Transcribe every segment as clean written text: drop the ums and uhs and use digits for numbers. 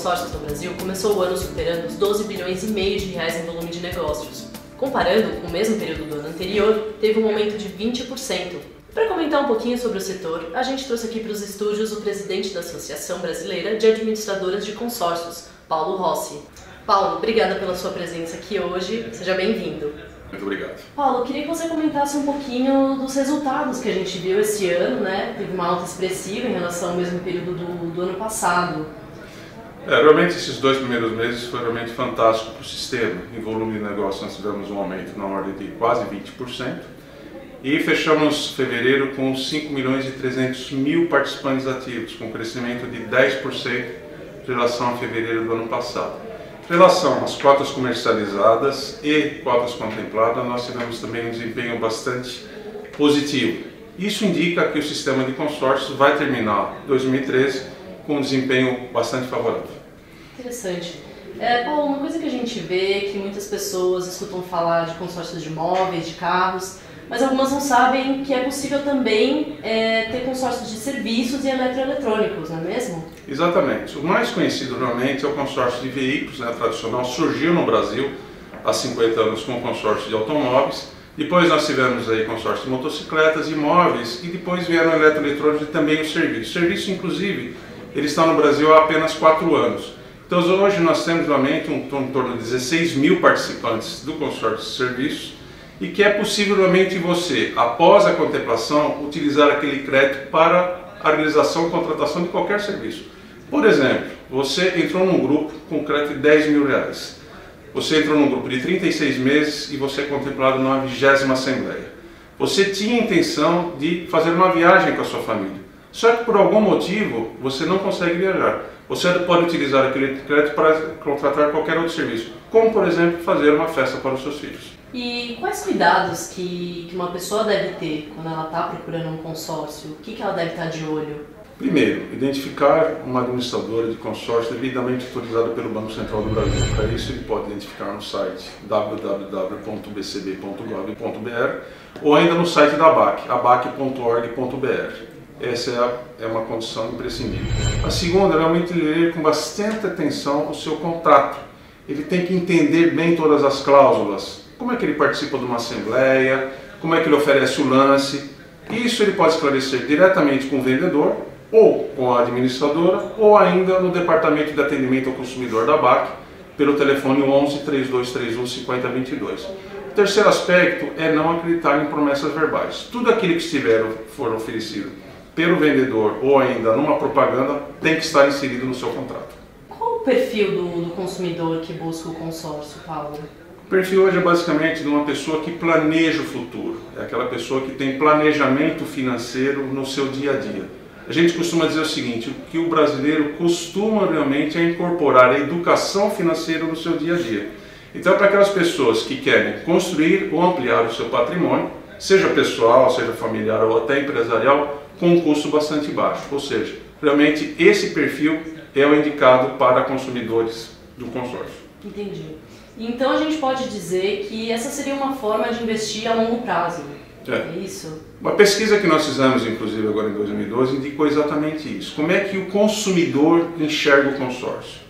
consórcios no Brasil começou o ano superando os 12 bilhões e meio de reais em volume de negócios. Comparando com o mesmo período do ano anterior, teve um aumento de 20%. Para comentar um pouquinho sobre o setor, a gente trouxe aqui para os estúdios o presidente da Associação Brasileira de Administradoras de Consórcios, Paulo Rossi. Paulo, obrigada pela sua presença aqui hoje, seja bem-vindo. Muito obrigado. Paulo, queria que você comentasse um pouquinho dos resultados que a gente viu esse ano, né? Teve uma alta expressiva em relação ao mesmo período do ano passado. Realmente esses 2 primeiros meses foi realmente fantástico para o sistema. Em volume de negócio nós tivemos um aumento na ordem de quase 20% e fechamos fevereiro com 5 milhões e 300 mil participantes ativos, com um crescimento de 10% em relação a fevereiro do ano passado. Em relação às cotas comercializadas e cotas contempladas, nós tivemos também um desempenho bastante positivo. Isso indica que o sistema de consórcios vai terminar 2013 com um desempenho bastante favorável. Interessante. Paulo, uma coisa que a gente vê é que muitas pessoas escutam falar de consórcios de imóveis, de carros, mas algumas não sabem que é possível também ter consórcios de serviços e eletroeletrônicos, não é mesmo? Exatamente. O mais conhecido realmente é o consórcio de veículos, né, tradicional, surgiu no Brasil há 50 anos com o consórcio de automóveis. Depois nós tivemos aí consórcio de motocicletas, imóveis e depois vieram eletroeletrônicos e também os serviços. Serviços, inclusive, eles estão no Brasil há apenas 4 anos. Então hoje nós temos realmente em torno de 16 mil participantes do consórcio de serviços, e que é possível realmente você, após a contemplação, utilizar aquele crédito para a realização e contratação de qualquer serviço. Por exemplo, você entrou num grupo com crédito de 10 mil reais. Você entrou num grupo de 36 meses e você é contemplado na 20ª Assembleia. Você tinha a intenção de fazer uma viagem com a sua família. Só que por algum motivo você não consegue viajar. Você pode utilizar aquele crédito para contratar qualquer outro serviço, como por exemplo fazer uma festa para os seus filhos. E quais cuidados que uma pessoa deve ter quando ela está procurando um consórcio? O que ela deve estar de olho? Primeiro, identificar uma administradora de consórcio devidamente autorizada pelo Banco Central do Brasil. Para isso ele pode identificar no site www.bcb.gov.br ou ainda no site da ABAC, abac.org.br. Essa é uma condição imprescindível. A segunda é realmente ler com bastante atenção o seu contrato. Ele tem que entender bem todas as cláusulas, como é que ele participa de uma assembleia, como é que ele oferece o lance. Isso ele pode esclarecer diretamente com o vendedor, ou com a administradora, ou ainda no Departamento de Atendimento ao Consumidor da ABAC, pelo telefone 11 3231 5022. O terceiro aspecto é não acreditar em promessas verbais. Tudo aquilo que for oferecido pelo vendedor ou ainda numa propaganda tem que estar inserido no seu contrato. Qual o perfil do consumidor que busca o consórcio, Paulo? O perfil hoje é basicamente de uma pessoa que planeja o futuro. É aquela pessoa que tem planejamento financeiro no seu dia a dia. A gente costuma dizer o seguinte, o que o brasileiro costuma realmente é incorporar a educação financeira no seu dia a dia. Então, para aquelas pessoas que querem construir ou ampliar o seu patrimônio, seja pessoal, seja familiar ou até empresarial, com um custo bastante baixo. Ou seja, realmente esse perfil é o indicado para consumidores do consórcio. Entendi. Então a gente pode dizer que essa seria uma forma de investir a longo prazo. É isso? Uma pesquisa que nós fizemos, inclusive agora em 2012, indicou exatamente isso. Como é que o consumidor enxerga o consórcio?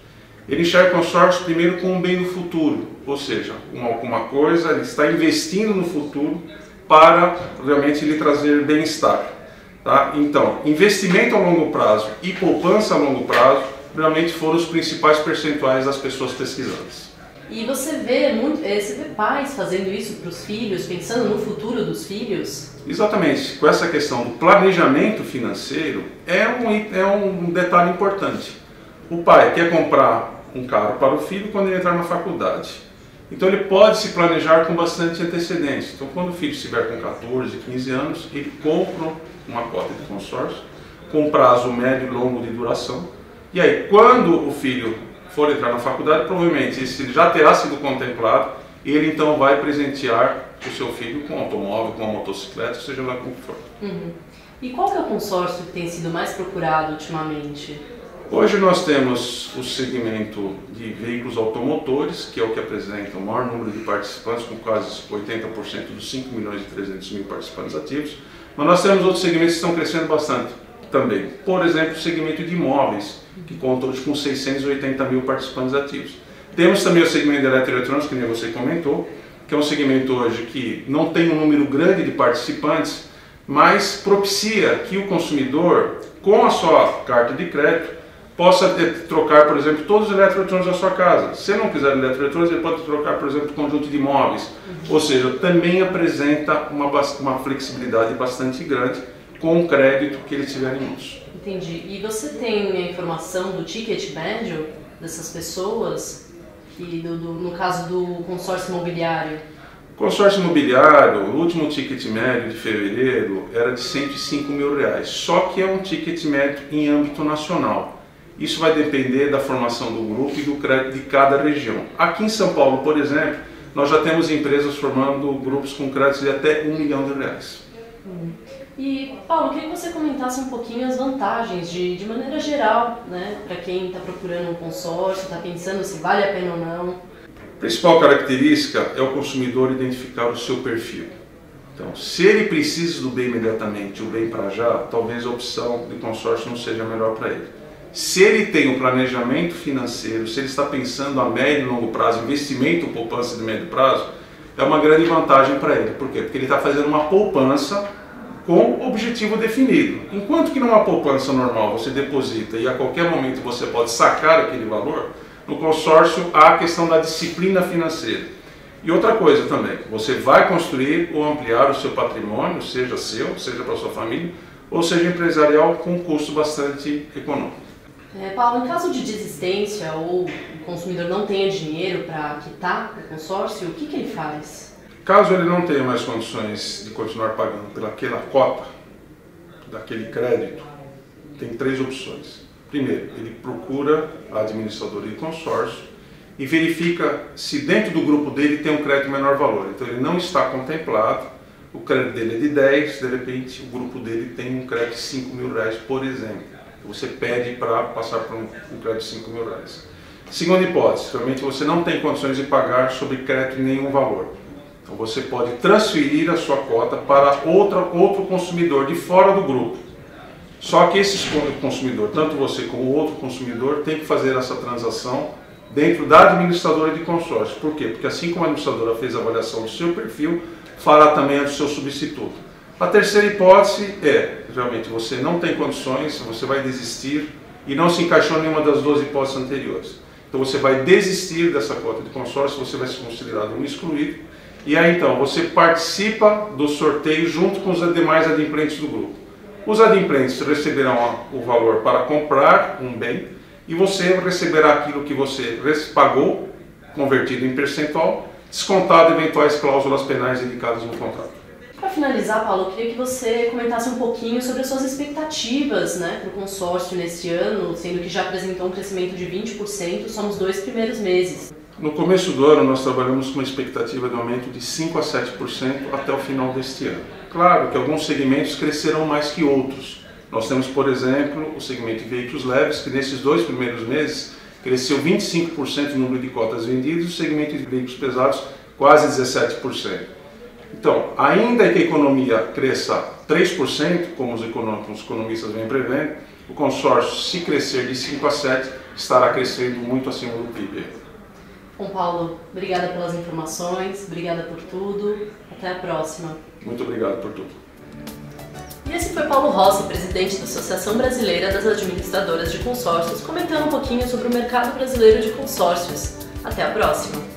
Ele enxerga o consórcio primeiro como um bem do futuro, ou seja, alguma coisa, ele está investindo no futuro para realmente lhe trazer bem-estar. Tá? Então, investimento a longo prazo e poupança a longo prazo realmente foram os principais percentuais das pessoas pesquisadas. E você vê pais fazendo isso para os filhos, pensando no futuro dos filhos? Exatamente. Com essa questão do planejamento financeiro, é um detalhe importante. O pai quer comprar um carro para o filho quando ele entrar na faculdade. Então ele pode se planejar com bastante antecedência. Então quando o filho estiver com 14, 15 anos, ele compra uma cota de consórcio com prazo médio e longo de duração. E aí, quando o filho for entrar na faculdade, provavelmente ele já terá sido contemplado e ele então vai presentear o seu filho com um automóvel, com uma motocicleta, seja lá como for. Uhum. E qual que é o consórcio que tem sido mais procurado ultimamente? Hoje nós temos o segmento de veículos automotores, que é o que apresenta o maior número de participantes, com quase 80% dos 5 milhões e 300 mil participantes ativos. Mas nós temos outros segmentos que estão crescendo bastante, também. Por exemplo, o segmento de imóveis, que conta hoje com 680 mil participantes ativos. Temos também o segmento de eletroeletrônicos, que nem você comentou, que é um segmento hoje que não tem um número grande de participantes, mas propicia que o consumidor, com a sua carta de crédito, possa trocar, por exemplo, todos os eletroeletrônicos da sua casa. Se não quiser eletroeletrônicos, ele pode trocar, por exemplo, conjunto de imóveis. Ou seja, também apresenta uma flexibilidade bastante grande com o crédito que ele tiver em mãos. Entendi. E você tem a informação do ticket médio dessas pessoas, no caso do consórcio imobiliário? O consórcio imobiliário, o último ticket médio de fevereiro era de R$105 mil, só que é um ticket médio em âmbito nacional. Isso vai depender da formação do grupo e do crédito de cada região. Aqui em São Paulo, por exemplo, nós já temos empresas formando grupos com créditos de até R$1 milhão. E, Paulo, queria que você comentasse um pouquinho as vantagens, de maneira geral, né, para quem está procurando um consórcio, está pensando se vale a pena ou não. A principal característica é o consumidor identificar o seu perfil. Então, se ele precisa do bem imediatamente, o bem para já, talvez a opção de consórcio não seja a melhor para ele. Se ele tem um planejamento financeiro, se ele está pensando a médio e longo prazo, investimento ou poupança de médio prazo, é uma grande vantagem para ele. Por quê? Porque ele está fazendo uma poupança com objetivo definido. Enquanto que numa poupança normal você deposita e a qualquer momento você pode sacar aquele valor, no consórcio há a questão da disciplina financeira. E outra coisa também, você vai construir ou ampliar o seu patrimônio, seja seu, seja para a sua família, ou seja empresarial, com um custo bastante econômico. Paulo, em caso de desistência ou o consumidor não tenha dinheiro para quitar o consórcio, o que ele faz? Caso ele não tenha mais condições de continuar pagando pelaquela cota, daquele crédito, tem 3 opções. Primeiro, ele procura a administradora de consórcio e verifica se dentro do grupo dele tem um crédito de menor valor. Então ele não está contemplado, o crédito dele é de 10, de repente o grupo dele tem um crédito de R$5 mil, por exemplo. Você pede para passar por um crédito de R$5 mil. Segunda hipótese, realmente você não tem condições de pagar sobre crédito nenhum valor. Então você pode transferir a sua cota para outro consumidor de fora do grupo. Só que esse consumidor, tanto você como o outro consumidor, tem que fazer essa transação dentro da administradora de consórcio. Por quê? Porque assim como a administradora fez a avaliação do seu perfil, fará também a do seu substituto. A terceira hipótese é, realmente, você não tem condições, você vai desistir e não se encaixou em nenhuma das 2 hipóteses anteriores. Então você vai desistir dessa cota de consórcio, você vai ser considerado um excluído, e aí então você participa do sorteio junto com os demais adimplentes do grupo. Os adimplentes receberão o valor para comprar um bem e você receberá aquilo que você pagou, convertido em percentual, descontado eventuais cláusulas penais indicadas no contrato. Para finalizar, Paulo, eu queria que você comentasse um pouquinho sobre as suas expectativas, né, para o consórcio neste ano, sendo que já apresentou um crescimento de 20% só nos 2 primeiros meses. No começo do ano, nós trabalhamos com uma expectativa de aumento de 5% a 7% até o final deste ano. Claro que alguns segmentos crescerão mais que outros. Nós temos, por exemplo, o segmento de veículos leves, que nesses 2 primeiros meses cresceu 25% no número de cotas vendidas, e o segmento de veículos pesados quase 17%. Então, ainda que a economia cresça 3%, como os economistas vêm prevendo, o consórcio, se crescer de 5% a 7%, estará crescendo muito acima do PIB. Bom, Paulo, obrigada pelas informações, obrigada por tudo, até a próxima. Muito obrigado por tudo. E esse foi Paulo Rossi, presidente da Associação Brasileira das Administradoras de Consórcios, comentando um pouquinho sobre o mercado brasileiro de consórcios. Até a próxima!